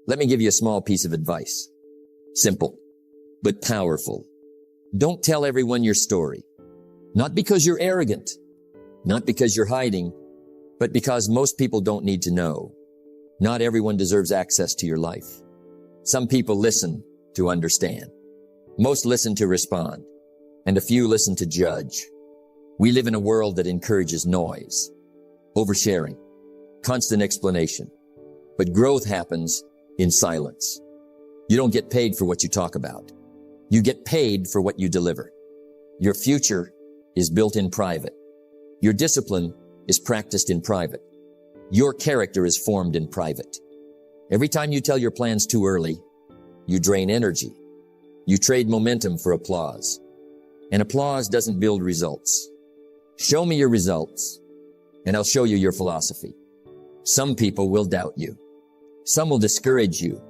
Let me give you a small piece of advice. Simple, but powerful. Don't tell everyone your story. Not because you're arrogant, not because you're hiding, but because most people don't need to know. Not everyone deserves access to your life. Some people listen to understand. Most listen to respond, and a few listen to judge. We live in a world that encourages noise, oversharing, constant explanation. But growth happens in silence. You don't get paid for what you talk about. You get paid for what you deliver. Your future is built in private. Your discipline is practiced in private. Your character is formed in private. Every time you tell your plans too early, you drain energy. You trade momentum for applause. And applause doesn't build results. Show me your results, and I'll show you your philosophy. Some people will doubt you. Some will discourage you.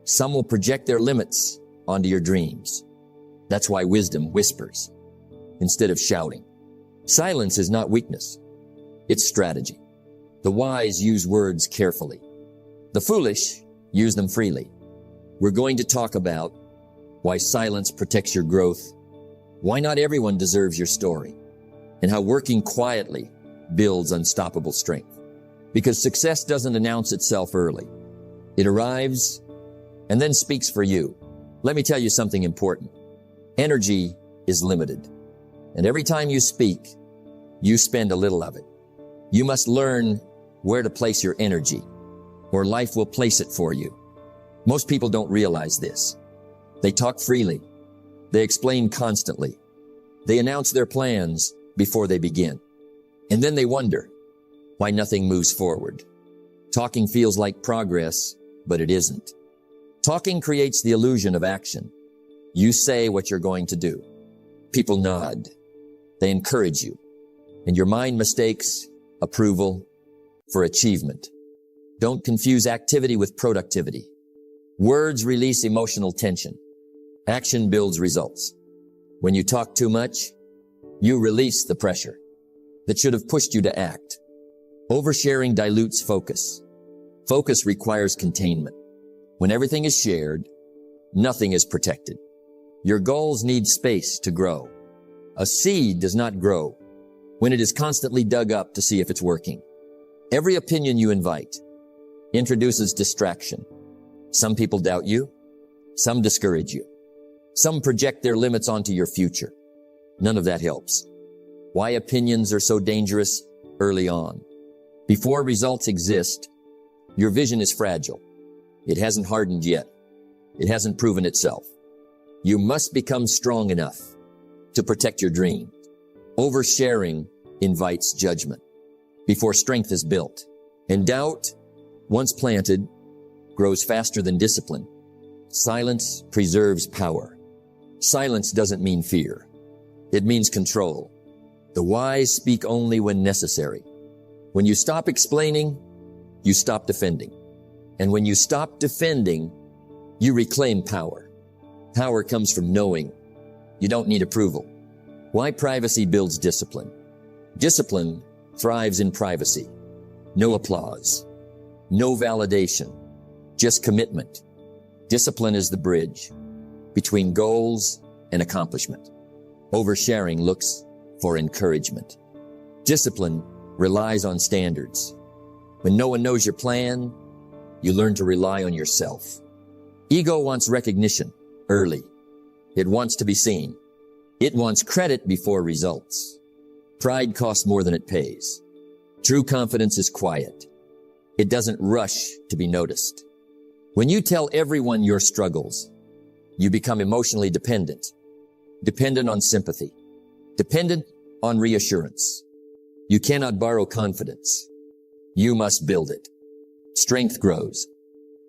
Some will project their limits onto your dreams. That's why wisdom whispers instead of shouting. Silence is not weakness. It's strategy. The wise use words carefully. The foolish use them freely. We're going to talk about why silence protects your growth, why not everyone deserves your story, and how working quietly builds unstoppable strength. Because success doesn't announce itself early. It arrives and then speaks for you. Let me tell you something important. Energy is limited. And every time you speak, you spend a little of it. You must learn where to place your energy, or life will place it for you. Most people don't realize this. They talk freely. They explain constantly. They announce their plans before they begin. And then they wonder why nothing moves forward. Talking feels like progress, but it isn't. Talking creates the illusion of action. You say what you're going to do. People nod. They encourage you. And your mind mistakes approval for achievement. Don't confuse activity with productivity. Words release emotional tension. Action builds results. When you talk too much, you release the pressure that should have pushed you to act. Oversharing dilutes focus. Focus requires containment. When everything is shared, nothing is protected. Your goals need space to grow. A seed does not grow when it is constantly dug up to see if it's working. Every opinion you invite introduces distraction. Some people doubt you. Some discourage you. Some project their limits onto your future. None of that helps. Why opinions are so dangerous early on. Before results exist, your vision is fragile. It hasn't hardened yet. It hasn't proven itself. You must become strong enough to protect your dream. Oversharing invites judgment before strength is built. And doubt, once planted, grows faster than discipline. Silence preserves power. Silence doesn't mean fear. It means control. The wise speak only when necessary. When you stop explaining, you stop defending. And when you stop defending, you reclaim power. Power comes from knowing. You don't need approval. Why privacy builds discipline. Discipline thrives in privacy. No applause. No validation. Just commitment. Discipline is the bridge between goals and accomplishment. Oversharing looks for encouragement. Discipline relies on standards. When no one knows your plan, you learn to rely on yourself. Ego wants recognition early. It wants to be seen. It wants credit before results. Pride costs more than it pays. True confidence is quiet. It doesn't rush to be noticed. When you tell everyone your struggles, you become emotionally dependent. Dependent on sympathy. Dependent on reassurance. You cannot borrow confidence. You must build it. Strength grows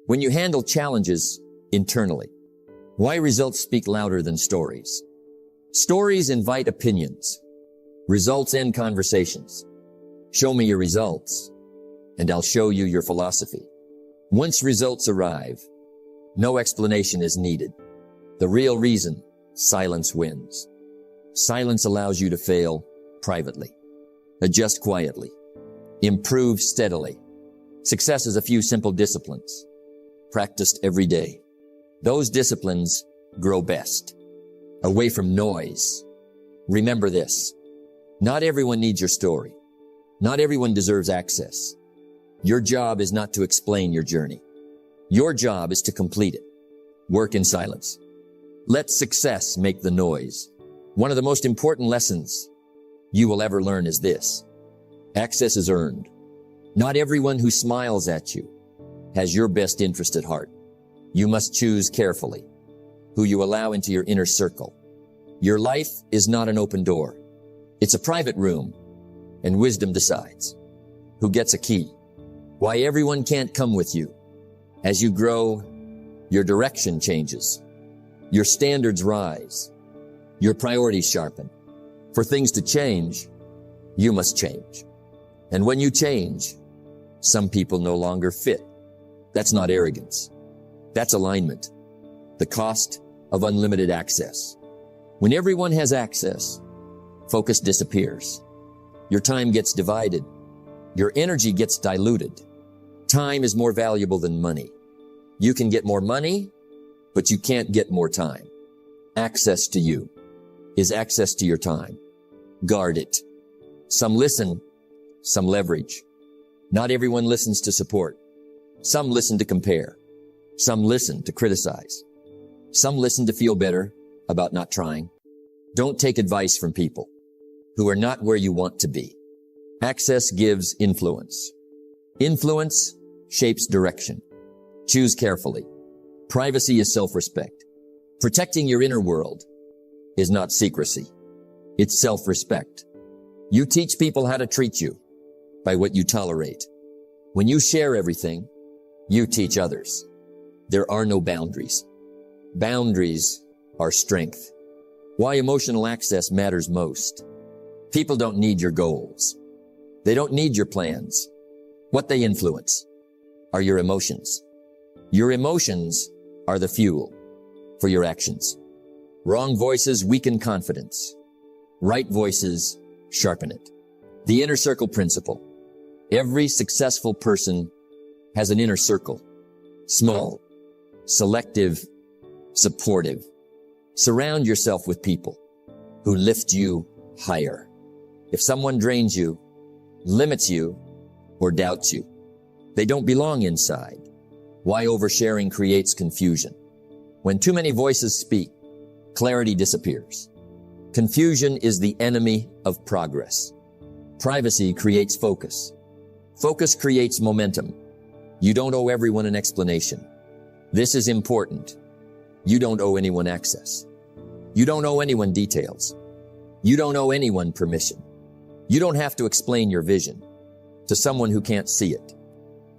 when you handle challenges internally. Why results speak louder than stories? Stories invite opinions. Results end conversations. Show me your results, and I'll show you your philosophy. Once results arrive, no explanation is needed. The real reason, silence wins. Silence allows you to fail privately, adjust quietly, improve steadily, Success is a few simple disciplines, practiced every day. Those disciplines grow best, away from noise. Remember this. Not everyone needs your story. Not everyone deserves access. Your job is not to explain your journey. Your job is to complete it. Work in silence. Let success make the noise. One of the most important lessons you will ever learn is this. Access is earned. Not everyone who smiles at you has your best interest at heart. You must choose carefully who you allow into your inner circle. Your life is not an open door. It's a private room, and wisdom decides who gets a key. Why everyone can't come with you. As you grow, your direction changes. Your standards rise. Your priorities sharpen. For things to change, you must change. And when you change, some people no longer fit. That's not arrogance. That's alignment. The cost of unlimited access. When everyone has access, focus disappears. Your time gets divided. Your energy gets diluted. Time is more valuable than money. You can get more money, but you can't get more time. Access to you is access to your time. Guard it. Some listen, some leverage. Not everyone listens to support. Some listen to compare. Some listen to criticize. Some listen to feel better about not trying. Don't take advice from people who are not where you want to be. Access gives influence. Influence shapes direction. Choose carefully. Privacy is self-respect. Protecting your inner world is not secrecy. It's self-respect. You teach people how to treat you by what you tolerate. When you share everything, you teach others. There are no boundaries. Boundaries are strength. Why emotional access matters most. People don't need your goals. They don't need your plans. What they influence are your emotions. Your emotions are the fuel for your actions. Wrong voices weaken confidence. Right voices sharpen it. The inner circle principle. Every successful person has an inner circle. Small, selective, supportive. Surround yourself with people who lift you higher. If someone drains you, limits you, or doubts you, they don't belong inside. Why oversharing creates confusion. When too many voices speak, clarity disappears. Confusion is the enemy of progress. Privacy creates focus. Focus creates momentum. You don't owe everyone an explanation. This is important. You don't owe anyone access. You don't owe anyone details. You don't owe anyone permission. You don't have to explain your vision to someone who can't see it.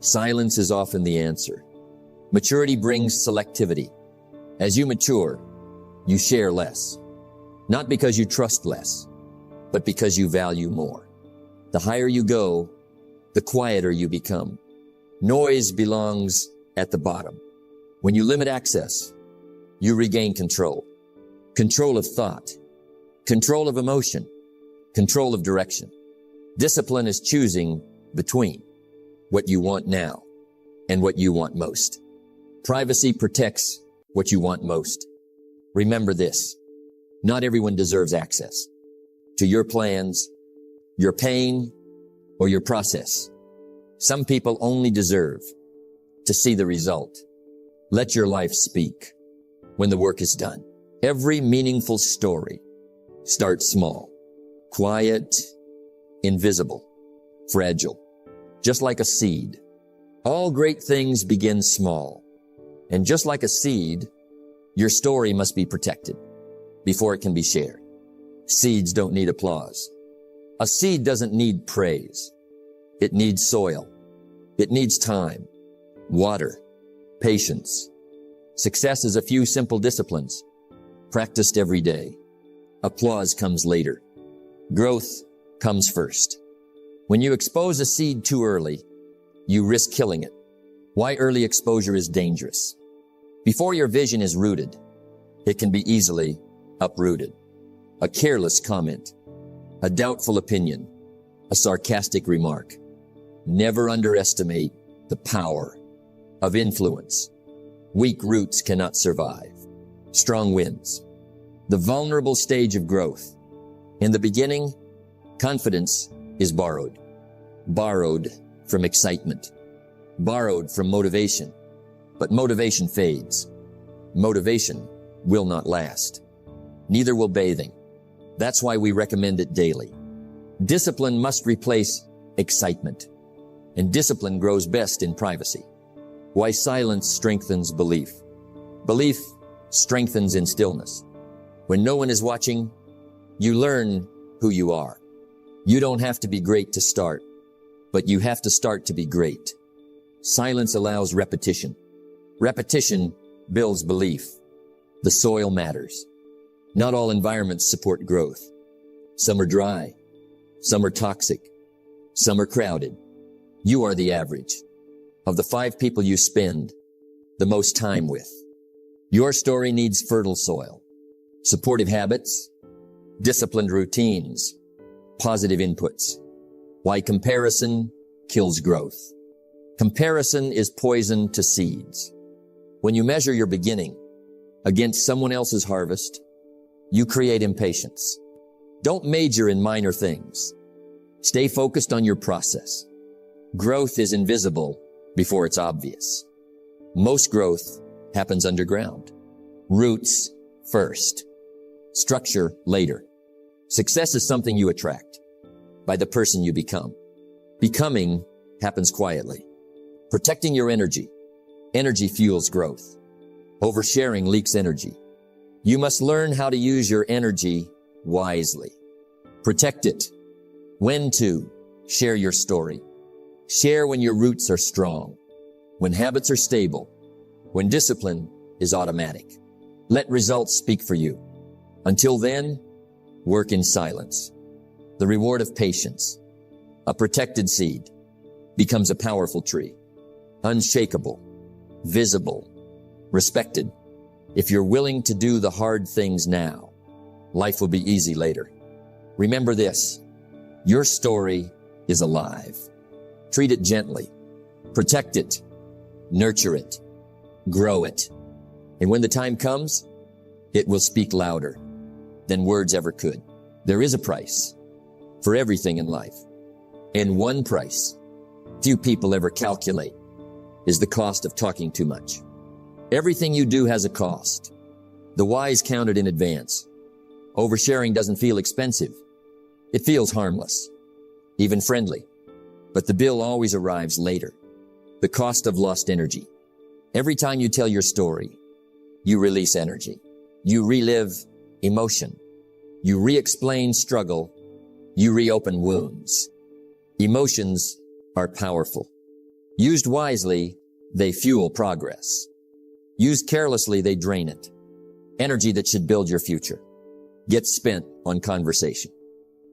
Silence is often the answer. Maturity brings selectivity. As you mature, you share less. Not because you trust less, but because you value more. The higher you go, the quieter you become. Noise belongs at the bottom. When you limit access, you regain control. Control of thought, control of emotion, control of direction. Discipline is choosing between what you want now and what you want most. Privacy protects what you want most. Remember this. Not everyone deserves access to your plans, your pain, or your process. Some people only deserve to see the result. Let your life speak when the work is done. Every meaningful story starts small, quiet, invisible, fragile, just like a seed. All great things begin small. And just like a seed, your story must be protected before it can be shared. Seeds don't need applause. A seed doesn't need praise. It needs soil. It needs time, water, patience. Success is a few simple disciplines practiced every day. Applause comes later. Growth comes first. When you expose a seed too early, you risk killing it. Why early exposure is dangerous. Before your vision is rooted, it can be easily uprooted. A careless comment, a doubtful opinion, a sarcastic remark. Never underestimate the power of influence. Weak roots cannot survive. Strong winds. The vulnerable stage of growth. In the beginning, confidence is borrowed. Borrowed from excitement. Borrowed from motivation. But motivation fades. Motivation will not last. Neither will bathing. That's why we recommend it daily. Discipline must replace excitement. And discipline grows best in privacy. Why silence strengthens belief. Belief strengthens in stillness. When no one is watching, you learn who you are. You don't have to be great to start, but you have to start to be great. Silence allows repetition. Repetition builds belief. The soil matters. Not all environments support growth. Some are dry. Some are toxic. Some are crowded. You are the average of the 5 people you spend the most time with. Your story needs fertile soil, supportive habits, disciplined routines, positive inputs. Why comparison kills growth. Comparison is poison to seeds. When you measure your beginning against someone else's harvest, you create impatience. Don't major in minor things. Stay focused on your process. Growth is invisible before it's obvious. Most growth happens underground. Roots first. Structure later. Success is something you attract by the person you become. Becoming happens quietly. Protecting your energy. Energy fuels growth. Oversharing leaks energy. You must learn how to use your energy wisely. Protect it. When to share your story. Share when your roots are strong, when habits are stable, when discipline is automatic. Let results speak for you. Until then, work in silence. The reward of patience, a protected seed, becomes a powerful tree. Unshakable, visible, respected. If you're willing to do the hard things now, life will be easy later. Remember this, your story is alive. Treat it gently. Protect it. Nurture it. Grow it. And when the time comes, it will speak louder than words ever could. There is a price for everything in life. And one price few people ever calculate is the cost of talking too much. Everything you do has a cost. The wise count it in advance. Oversharing doesn't feel expensive. It feels harmless, even friendly. But the bill always arrives later. The cost of lost energy. Every time you tell your story, you release energy. You relive emotion. You re-explain struggle. You reopen wounds. Emotions are powerful. Used wisely, they fuel progress. Used carelessly, they drain it. Energy that should build your future gets spent on conversation.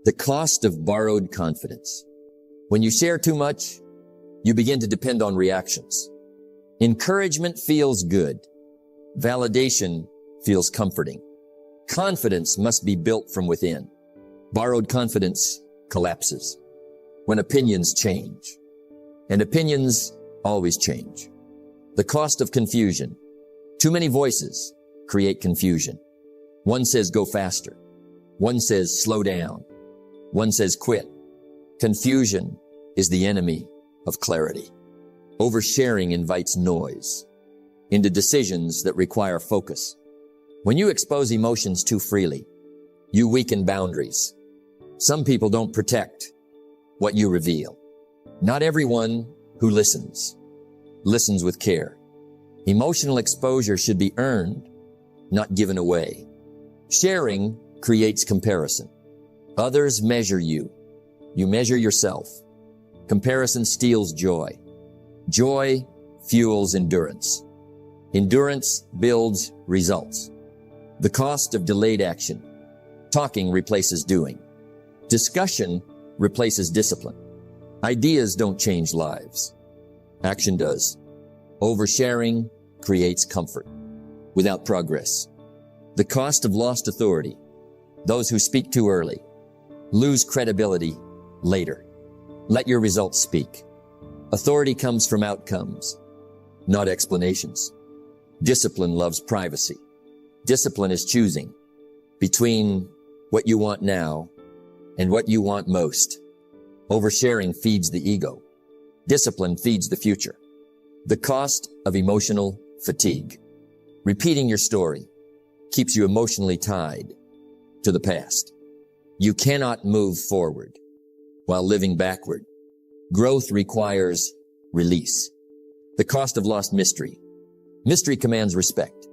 The cost of borrowed confidence. When you share too much, you begin to depend on reactions. Encouragement feels good. Validation feels comforting. Confidence must be built from within. Borrowed confidence collapses when opinions change. And opinions always change. The cost of confusion. Too many voices create confusion. One says go faster. One says slow down. One says quit. Confusion is the enemy of clarity. Oversharing invites noise into decisions that require focus. When you expose emotions too freely, you weaken boundaries. Some people don't protect what you reveal. Not everyone who listens with care. Emotional exposure should be earned, not given away. Sharing creates comparison. Others measure you. You measure yourself. Comparison steals joy. Joy fuels endurance. Endurance builds results. The cost of delayed action. Talking replaces doing. Discussion replaces discipline. Ideas don't change lives. Action does. Oversharing creates comfort without progress. The cost of lost authority. Those who speak too early lose credibility later. Let your results speak. Authority comes from outcomes, not explanations. Discipline loves privacy. Discipline is choosing between what you want now and what you want most. Oversharing feeds the ego. Discipline feeds the future. The cost of emotional fatigue. Repeating your story keeps you emotionally tied to the past. You cannot move forward while living backward. Growth requires release. The cost of lost mystery. Mystery commands respect.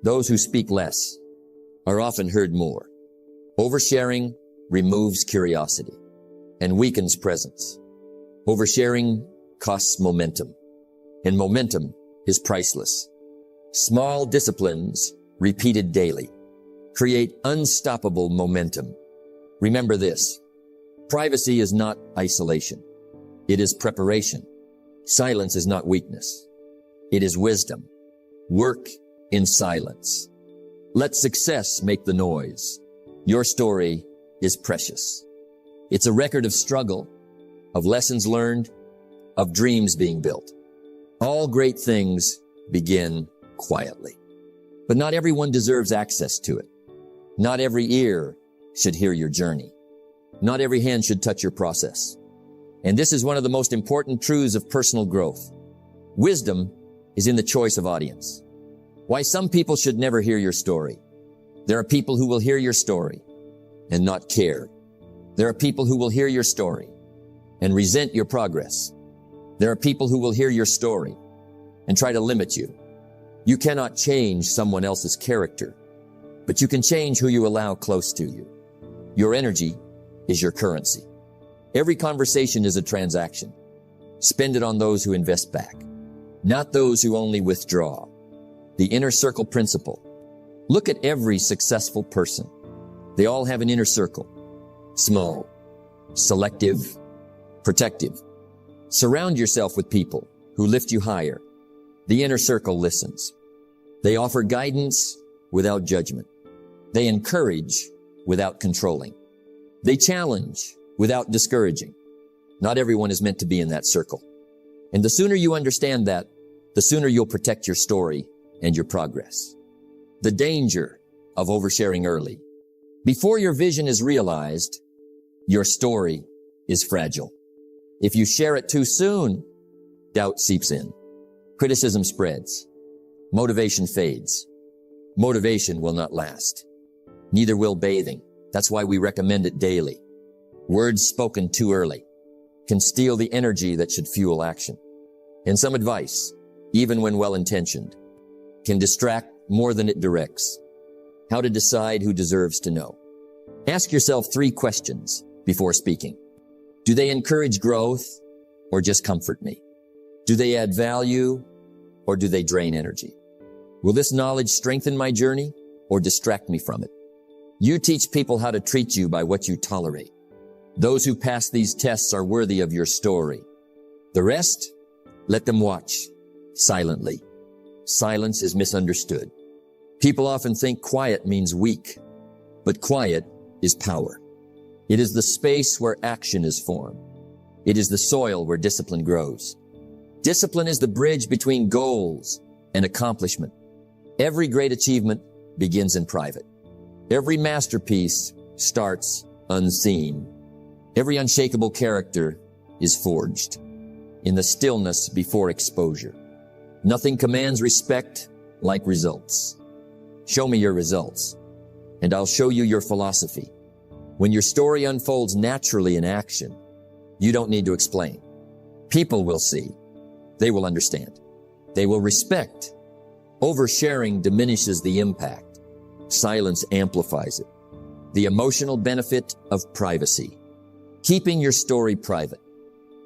Those who speak less are often heard more. Oversharing removes curiosity and weakens presence. Oversharing costs momentum, and momentum is priceless. Small disciplines repeated daily create unstoppable momentum. Remember this: privacy is not isolation. It is preparation. Silence is not weakness. It is wisdom. Work in silence. Let success make the noise. Your story is precious. It's a record of struggle, of lessons learned, of dreams being built. All great things begin quietly. But not everyone deserves access to it. Not every ear should hear your journey. Not every hand should touch your process. And this is one of the most important truths of personal growth. Wisdom is in the choice of audience. Why some people should never hear your story. There are people who will hear your story and not care. There are people who will hear your story and resent your progress. There are people who will hear your story and try to limit you. You cannot change someone else's character, but you can change who you allow close to you. Your energy is your currency. Every conversation is a transaction. Spend it on those who invest back, not those who only withdraw. The inner circle principle. Look at every successful person. They all have an inner circle. Small, selective, protective. Surround yourself with people who lift you higher. The inner circle listens. They offer guidance without judgment. They encourage without controlling. They challenge without discouraging. Not everyone is meant to be in that circle. And the sooner you understand that, the sooner you'll protect your story and your progress. The danger of oversharing early. Before your vision is realized, your story is fragile. If you share it too soon, doubt seeps in. Criticism spreads. Motivation fades. Motivation will not last. Neither will bathing. That's why we recommend it daily. Words spoken too early can steal the energy that should fuel action. And some advice, even when well-intentioned, can distract more than it directs. How to decide who deserves to know. Ask yourself 3 questions before speaking. Do they encourage growth or just comfort me? Do they add value or do they drain energy? Will this knowledge strengthen my journey or distract me from it? You teach people how to treat you by what you tolerate. Those who pass these tests are worthy of your story. The rest, let them watch silently. Silence is misunderstood. People often think quiet means weak, but quiet is power. It is the space where action is formed. It is the soil where discipline grows. Discipline is the bridge between goals and accomplishment. Every great achievement begins in private. Every masterpiece starts unseen. Every unshakable character is forged in the stillness before exposure. Nothing commands respect like results. Show me your results, and I'll show you your philosophy. When your story unfolds naturally in action, you don't need to explain. People will see. They will understand. They will respect. Oversharing diminishes the impact. Silence amplifies it. The emotional benefit of privacy. Keeping your story private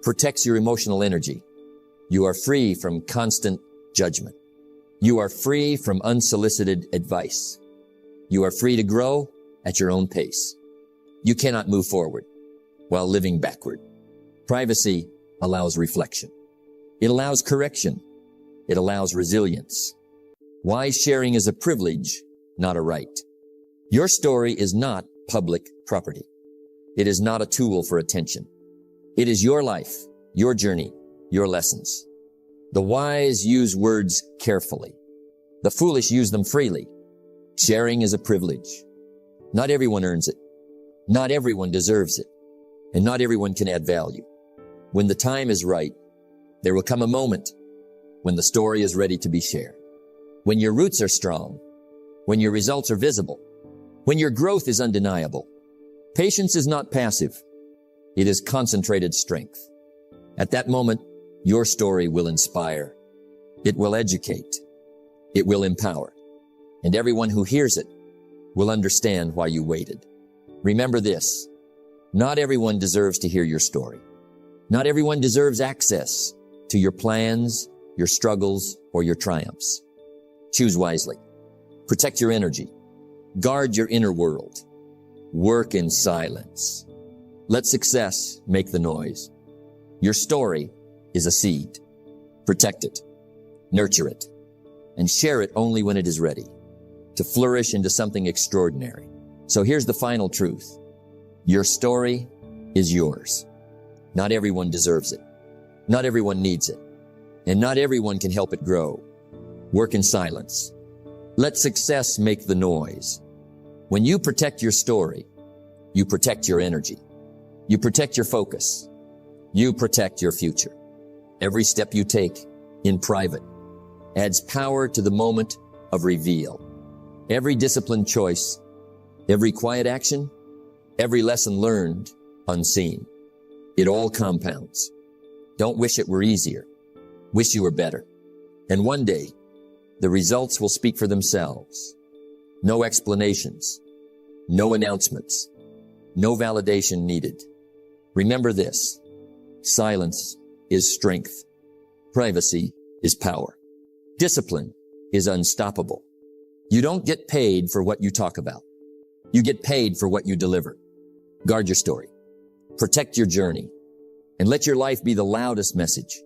protects your emotional energy. You are free from constant judgment. You are free from unsolicited advice. You are free to grow at your own pace. You cannot move forward while living backward. Privacy allows reflection. It allows correction. It allows resilience. Wise sharing is a privilege, not a right. Your story is not public property. It is not a tool for attention. It is your life, your journey, your lessons. The wise use words carefully. The foolish use them freely. Sharing is a privilege. Not everyone earns it. Not everyone deserves it. And not everyone can add value. When the time is right, there will come a moment when the story is ready to be shared. When your roots are strong, when your results are visible, when your growth is undeniable. Patience is not passive. It is concentrated strength. At that moment, your story will inspire. It will educate. It will empower. And everyone who hears it will understand why you waited. Remember this. Not everyone deserves to hear your story. Not everyone deserves access to your plans, your struggles, or your triumphs. Choose wisely. Protect your energy. Guard your inner world. Work in silence. Let success make the noise. Your story is a seed. Protect it. Nurture it. And share it only when it is ready to flourish into something extraordinary. So here's the final truth. Your story is yours. Not everyone deserves it. Not everyone needs it. And not everyone can help it grow. Work in silence. Let success make the noise. When you protect your story, you protect your energy. You protect your focus. You protect your future. Every step you take in private adds power to the moment of reveal. Every disciplined choice, every quiet action, every lesson learned unseen. It all compounds. Don't wish it were easier. Wish you were better. And one day, the results will speak for themselves. No explanations. No announcements. No validation needed. Remember this. Silence is strength. Privacy is power. Discipline is unstoppable. You don't get paid for what you talk about. You get paid for what you deliver. Guard your story. Protect your journey. And let your life be the loudest message